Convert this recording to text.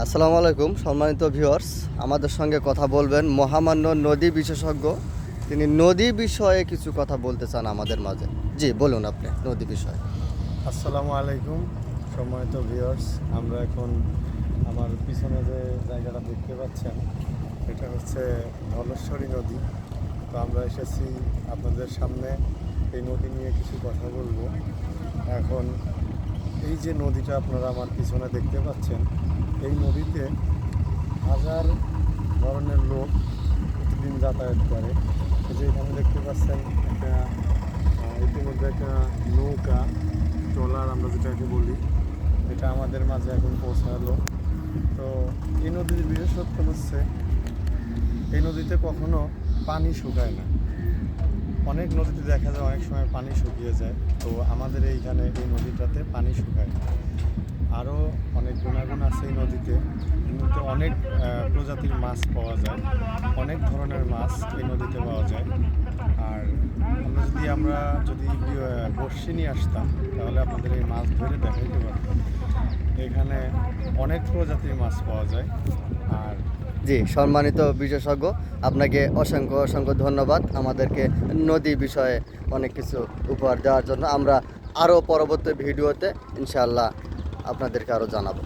আসসালামু আলাইকুম সম্মানিত ভিউয়ার্স, আমাদের সঙ্গে কথা বলবেন মহামান্য নদী বিশেষজ্ঞ। তিনি নদী বিষয়ে কিছু কথা বলতে চান আমাদের মাঝে। জি বলুন আপনি নদী বিষয়ে। আসসালামু আলাইকুম সম্মানিত ভিউয়ার্স। আমরা এখন আমার পিছনে যে জায়গাটা দেখতে পাচ্ছেন এটা হচ্ছে ধলেশ্বরী নদী। তো আমরা এসেছি আপনাদের সামনে এই নদী নিয়ে কিছু কথা বলবো। এখন এই যে নদীটা আপনারা আমার পিছনে দেখতে পাচ্ছেন, এই নদীতে হাজার ধরনের লোক প্রতিদিন যাতায়াত করে। এই যে এখানে দেখতে পাচ্ছেন একটা ইতিমধ্যে একটা নৌকা ট্রলার আমরা যেটাকে বলি, এটা আমাদের মাঝে এখন পৌঁছালো। তো এই নদীর বিশেষত্ব হচ্ছে এই নদীতে কখনো পানি শুকায় না। অনেক নদীতে দেখা যায় অনেক সময় পানি শুকিয়ে যায়, তো আমাদের এইখানে এই নদীটাতে পানি শুকায় না। আরও অনেক গুণাগুণ আছে এই নদীতে। এই নদীতে অনেক প্রজাতির মাছ পাওয়া যায়, অনেক ধরনের মাছ এই নদীতে পাওয়া যায়। আর আমরা যদি বড়শি নিয়ে আসতাম তাহলে আপনাদের এই মাছ ধরে দেখাইতে পারতাম। এখানে অনেক প্রজাতির মাছ পাওয়া যায়। আর জি সম্মানিত বিশেষজ্ঞ, আপনাকে অসংখ্য অসংখ্য ধন্যবাদ আমাদেরকে নদী বিষয়ে অনেক কিছু উপহার দেওয়ার জন্য। আমরা আরও পরবর্তী ভিডিওতে ইনশাআল্লাহ আপনাদেরকে আরও জানাবো।